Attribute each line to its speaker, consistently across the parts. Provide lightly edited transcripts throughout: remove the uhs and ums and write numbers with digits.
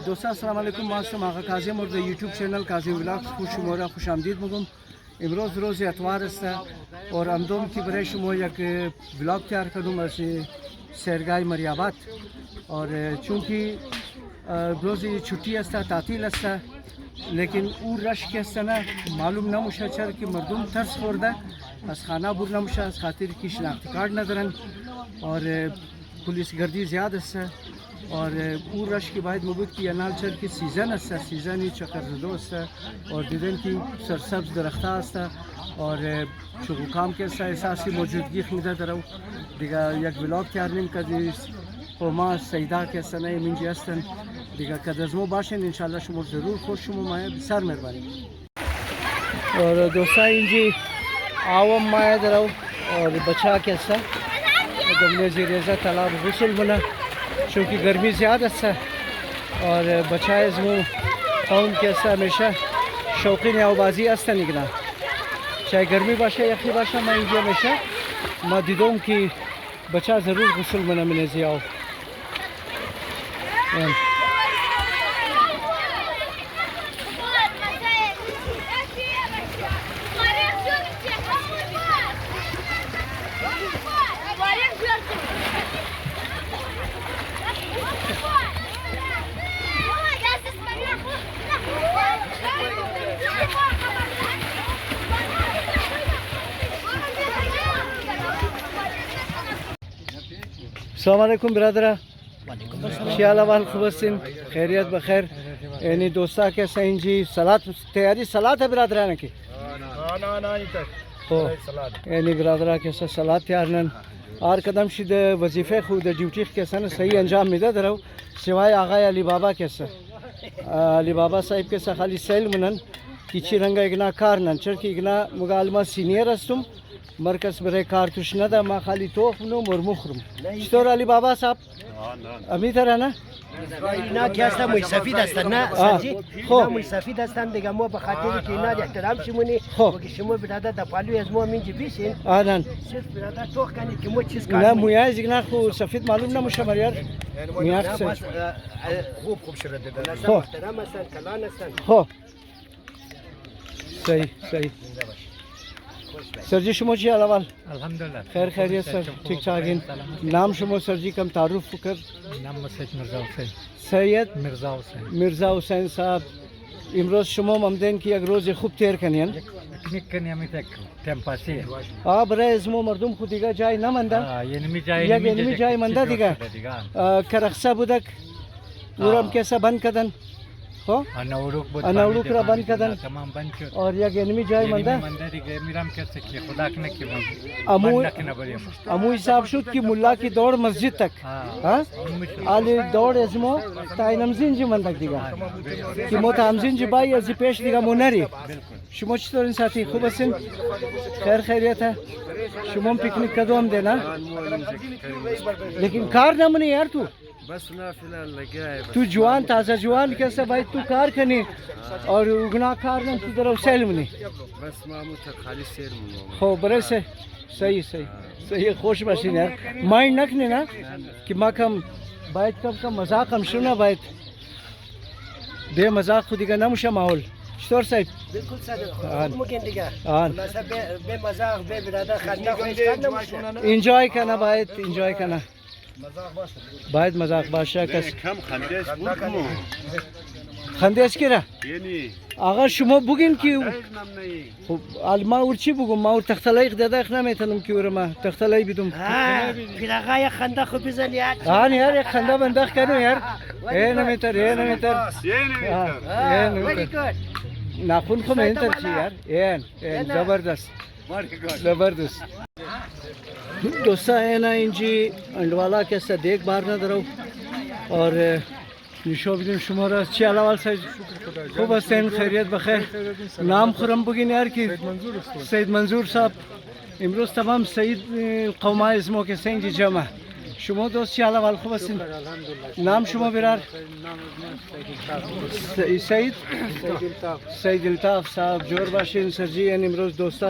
Speaker 1: دوستان سلام علیکم. ما هستم آقا کاظم اور یوتیوب چینل کاظم ولاگز خوش شما را خوش آمدید میگم. امروز روز اتوار است اور امدوم که برای شما یک ولاگ تیار کردم از سرگای مریاباد اور چونکه روز چھٹی است تعطیل است لیکن او رش که است نه معلوم نمیشه چرا که مردم ترس خورده از خانه بور نمیشه از خاطر که شناختی کارت ندارن اور پلیس گردی زیاد است और पूर रश के बाद मुबूद की अनाल चर की सीज़न है सीज़न ही चक्कर दोस्त है और दिदन की सरसब्ज दरख्ता है और शुरू काम के एहसास की मौजूदगी खिदा दरो दिगा एक ब्लॉग तैयार निम कदी ओमा सईदा के सने मिंजी हस्तन दिगा कदजमो बाशन इंशाल्लाह शुमो ज़रूर खुश शुमो माए बिसार मेहरबानी और दोस्ता इंजी आवम माए दरो और बचा के सा दमने ज़िरेज़ा तालाब गुस्ल बना चूँकि गर्मी ज़्यादा है और बचाए जमो कौम के हमेशा शौकीन आवाज़ी अस्ता निकला चाहे गर्मी बाशा यखी बाशा मैं इंजी हमेशा मैं दिदों की बचा ज़रूर गुस्ल बना मैंने ज़ियाओ अस्सलाम वालेकुम बिरादरा ख्याल अहवाल खुबसिन खैरियत बखैर यानी दोस्ता के सही जी सलात तैयारी सलात है बिरादरा की यानी बिरादरा के सलात तैयार नन और कदम शिद वजीफ़े खुद ड्यूटी के सन सही अंजाम मिदा दरो सिवाय आगा अली बाबा के अली बाबा साहिब के खाली सैल मनन किची रंगा इगना कार नन चर की इगना मुगालमा सीनियर अस्तुम मरकज बरे कारतुश नदा मा खाली तोफ नो मोर मुखरम स्टोर अली बाबा साहब अमी तरह ना
Speaker 2: ना क्या सा मुसफिद हस्तन ना सजी हो मुसफिद हस्तन देगा मो बखातिर की ना एहतराम शिमुनी कि शिमो बिरादा द पालू एजमो मिन जिबिसिन
Speaker 1: आनन
Speaker 2: सिर्फ बिरादा तो कनी कि मो चीज का
Speaker 1: ना मुया जिगना को सफेद मालूम ना मुशमर यार मुया से
Speaker 2: खूब शरद दे हो एहतराम हस्तन कलान हस्तन
Speaker 1: हो सही सही सर जी शुमो जी अलावाल
Speaker 3: अल्हम्दुलिल्लाह
Speaker 1: खैर खैरियत सर ठीक ठाक इन नाम शुमो सर जी कम तारुफ कर
Speaker 3: नाम सैयद मिर्जा हुसैन
Speaker 1: सैयद
Speaker 3: मिर्जा हुसैन
Speaker 1: साहब इमरोज शुमो ममदेन की एक रोज खूब तेर कनियन
Speaker 3: पिकनिक कनिया में तक टेम्पासी
Speaker 1: बरे इसमो मर्दुम खुदिगा जाय ना मंदा ये जाय मंदा दिगा करखसा बुदक उरम कैसा बंद कदन हो अनाउरुक रा बंद कदन
Speaker 3: तमाम बंद
Speaker 1: और या गेनमी जाय मंदा
Speaker 3: मिराम कैसे की खुदा के की
Speaker 1: अमू हिसाब शुद की मुल्ला की दौड़ मस्जिद तक हां आली दौड़ एजमो ताइनमजिन जी मंदा दिगा कि मोता हमजिन जी बाई अजी पेश दिगा मोनरी शुमो चतोरन साथी खूब हसन खैर खैरियत है शुमो पिकनिक कदम देना लेकिन कार ना मनी यार तू
Speaker 4: बस ना फिलहाल लगा है
Speaker 1: तू जवान ताज़ा जवान कैसे भाई तू कार कनी और गुनाह कार न तू तरफ सैल मनी
Speaker 4: बस मामू था खाली शेर
Speaker 1: हो बरे से सही सही सही खुश बशीन यार माइंड नखने ना कि माँ कम बाइट कम मजाक हम सुना बाइट बे मजाक खुदी का नमुशा माहौल स्टोर साइड
Speaker 2: बिल्कुल सर मुमकिन दिगा मतलब बे मजाक बे बिरादा खाना
Speaker 1: एंजॉय करना बाइट एंजॉय करना बायद मजाक बादशाह कस
Speaker 4: कम
Speaker 1: खंदेश किरा आगा शुमा बुगिन की अलमा उर्ची बुगु मा उर तख्तलाई खदा खना में तलम की उरमा तख्तलाई बिदुम
Speaker 2: फिर आगा या खंदा खबिजन यार
Speaker 1: यार एक खंदा बंदा करो यार ए न मीटर नाखून को मेहनत अच्छी यार एन जबरदस्त दोस्ता है ना इंजी अंडवाला के साथ देख बार ना दरो और निशोबिन शुमारा चियालावाल से खूब हसन खैरियत बखैर नाम खुरम बुगिन यार की सैयद मंजूर साहब इमरोज तमाम सईद कौमा इस्मों के सेंग जी जमा शुमो दोस्त चियालावाल खूब हसन नाम शुमो बिरार सईद इल्ताफ साहब जोर बाशिन सरजी एन इमरोज दोस्ता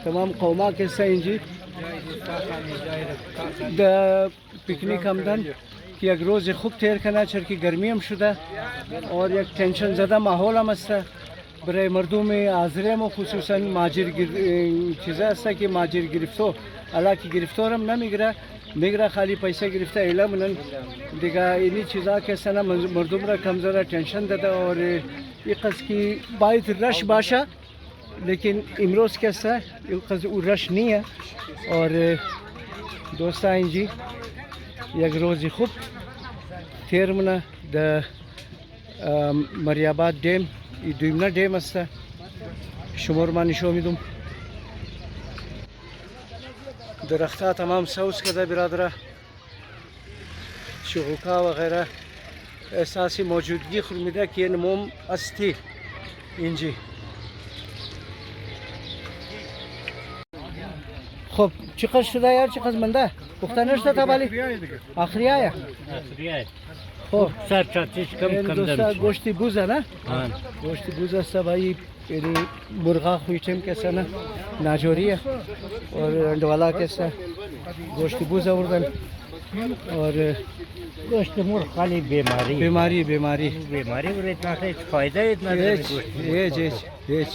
Speaker 1: तमाम कौमा के सेंग जी द पिकनिक हमदन که یک روز خوب تیر کنه، چرا که گرمی هم شده اور یک تنشن زده ماحول هم است برای مردم حاضرین و خصوصا چیزا است که ماجر گرفتار علاقه گرفتار هم نمیگیره، میگره خالی پیسه گرفته ایلا منن دیگه اینی چیزا که سنا مردم را کمزور تنشن داده اور این قصد که باید رش باشه لیکن امروز که است این قصد او رش نیه اور دوستا اینجی یک روزی خوب تیر منه در مریاباد دیم دویمنه دیم است شمار من نشون میدم درختها تمام سوز کرده برادره شغوکا و غیره احساسی موجودگی خورمیده که نموم استی اینجی خب چقدر شده یار چقدر منده پختنه شده تا بالی آخری آیا خب
Speaker 3: سر چاتیش کم
Speaker 1: دوستا گوشتی بوزه نه گوشتی بوزه است بایی یعنی مرغا خویتیم که سنه ناجوریه اور اندوالا که سنه گوشتی بوزه وردن اور
Speaker 2: گوشت مرغ خالی
Speaker 1: بیماری
Speaker 2: برای اتنا هیچ فایده ایت نداره
Speaker 1: هیچ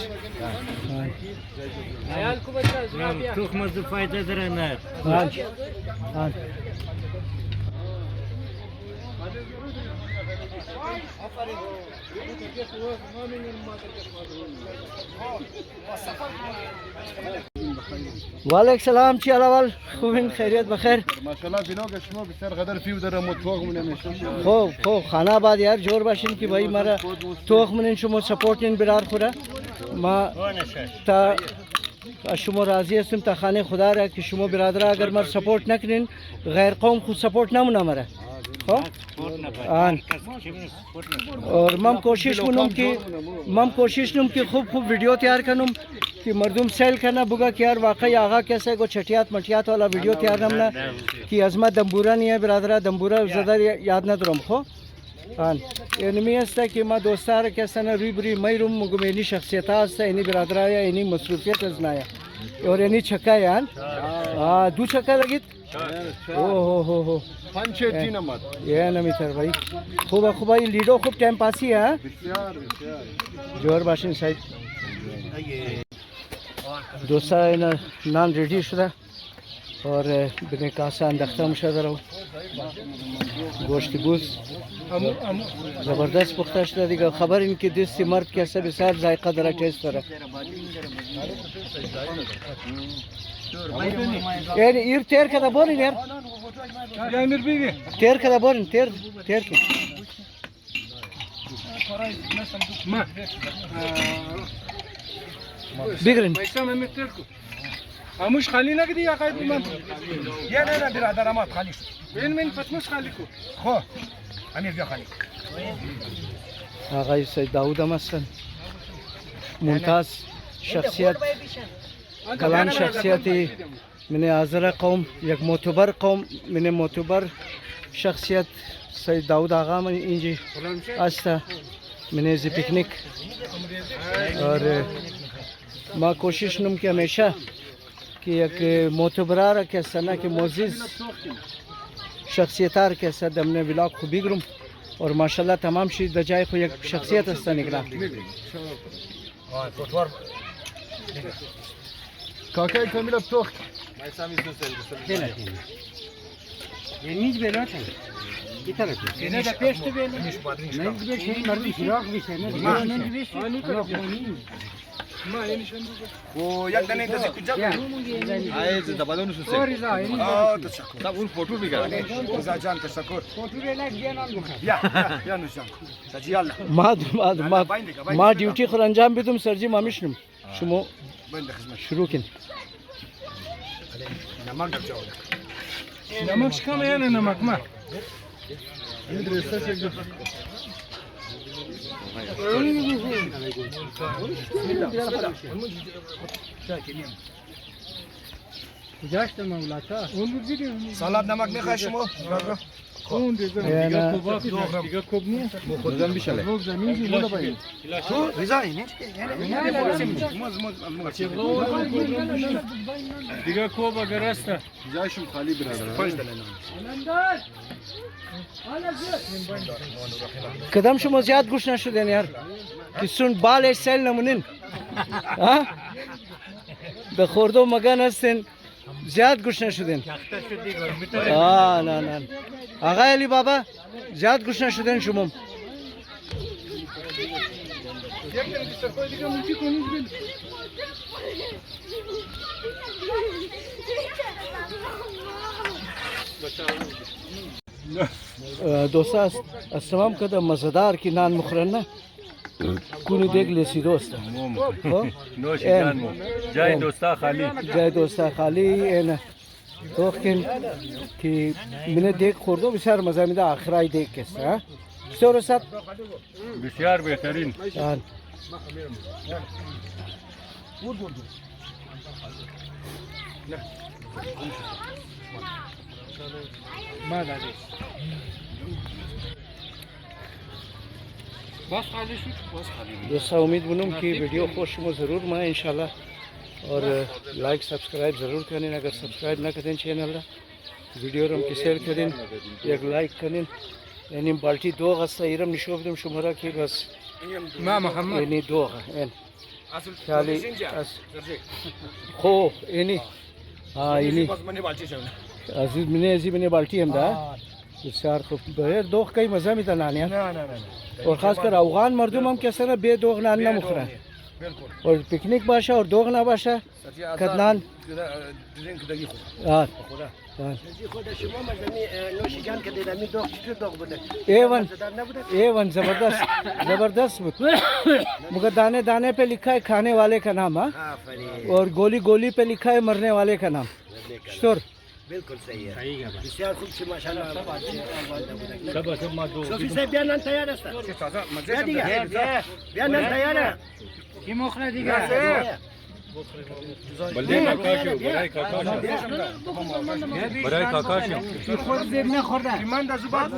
Speaker 2: تخم از فایده داره نه
Speaker 1: وعلیکم سلام چی اول خوبین خیریت بخیر
Speaker 5: ماشاءالله بیناگ شما بسیار قدر فیو داره مطبخ من همیشه
Speaker 1: خوب خانه بعد یار جور باشین که بایی مرا توخ منین شما سپورت نین برار خوره ما تا شما راضی هستم تا خانه خدا را که شما برادر اگر مر سپورت نکنین غیر قوم خود سپورت نمونه مره خب اور من کوشش کنم که خوب ویڈیو تیار کنم که مردم سیل کنه بگه که یار واقعی آقا کیسه گو چٹیات مٹیات والا ویڈیو تیار نمونه که از ما دنبورا نیه برادر دنبورا زدر یاد ندارم خب اینمی است که ما دوستا را کسان روی بری میروم مگم اینی شخصیت هست اینی برادر یا اینی مصروفیت از نایا اور اینی چکا یان دو چکا لگید اوه
Speaker 5: 5 نمبر
Speaker 1: یه نمیتر بایی خوبه لیدو خوب ٹائم پاسی ها
Speaker 5: بسیار
Speaker 1: جوار باشین سایت دوستا اینا نان ریڈی شده اور بینه کاسه انداخته میشه درو گوشت بوز زبردست پخته شده دیگه خبر این که دستی مرد که است بسیار ذائقه داره ټیسټ داره یعنی ایر تیر کده بورین یار
Speaker 5: امیر بیبی
Speaker 1: تیر کده بورین تیر که
Speaker 5: ما
Speaker 1: بگرین
Speaker 5: پیسه من میترکو اموش خالی نگدی یا قاید من یا نه برادر امات خالی شد بین من فتموش خالی کو خو امیر بیا خالی
Speaker 1: آقای سید داود هم هستن ممتاز شخصیت کلان شخصیتی من آذر قوم یک معتبر قوم من معتبر شخصیت سید داود آقا من اینجی است من زی پیکنیک اور ما کوشش نم که همیشه که یک معتبر را که سنا که معزز شخصیت را که سد من ولاگ خوب بگیرم اور ماشاءالله تمام شی د جای خو یک شخصیت است نگرا
Speaker 5: کاکای کمیلا بتوخ
Speaker 2: نیچ بلات کی طرف نه دا پیش تو بل نه به شی مردی فراق میشه نه نه
Speaker 5: و یک دنه دسی کجا ای زبالون شو سه تشکر اون فوتو بگیره رضا جان تشکر فوتو له گیان یا نشان سجی الله
Speaker 1: ما ډیوټي خو انجام بدم سرجی ما میشنم شما شروع کن
Speaker 5: نمک کم یا نه نمک ما
Speaker 1: کجاست مولاتا
Speaker 5: سالاد نمک میخوای شما
Speaker 1: اینا
Speaker 5: شو رضا اینه
Speaker 3: دیگه کوب اگر است
Speaker 5: جایشون خالی برادر
Speaker 1: کدام شما زیاد گوش نشدین یار که سون بالش سیل نمونین ها به خورده و مگن هستین زیاد گوش نشدین نه آقا علی بابا زیاد گوش نشدین شما دوستا از تمام کده مزدار کی نان مخورن نه کونی دیگ لیسی دوستا
Speaker 6: نوش جان مو جای دوستا خالی
Speaker 1: جای دوستا خالی این توخین که من دیگ خوردو بسیار مزه میده آخرای دیگ کست ها چطور است
Speaker 6: بسیار بهترین
Speaker 1: دوستا امید بونم که ویڈیو خوش شما ضرور ما انشالله और लाइक सब्सक्राइब ज़रूर करें अगर सब्सक्राइब ना करें चैनल ला वीडियो रम की शेयर करें एक लाइक करें यानी बाल्टी दो गस्ता इरम निशोब दम शुमरा की बस
Speaker 3: ما محمد
Speaker 1: यानी दो हैं चाली खो यानी हाँ यानी अजीज मैंने बाल्टी हम दा بسیار خوب بهر دوغ کای مزه میتن نانیا और खास कर अफगान मर्दों हम कैसे ना बे दोग नान ना मुखरा और पिकनिक बाशा और दोग ना बाशा कदनान हाँ एवन जबरदस्त मगर दाने दाने पे लिखा है खाने वाले का नाम हाँ और गोली गोली पे लिखा है मरने वाले का नाम श्योर
Speaker 2: बिल्कुल सही है بسیار خوب چه ماشاءالله
Speaker 6: सब ما दो
Speaker 2: صوفی صاحب بیا نان تیار است بیا دیگه بیا نان تیاره
Speaker 3: کی مخره دیگه
Speaker 6: بلدی کاکاشو برای کاکاشو
Speaker 3: خود زیر نخورده
Speaker 5: من در زبان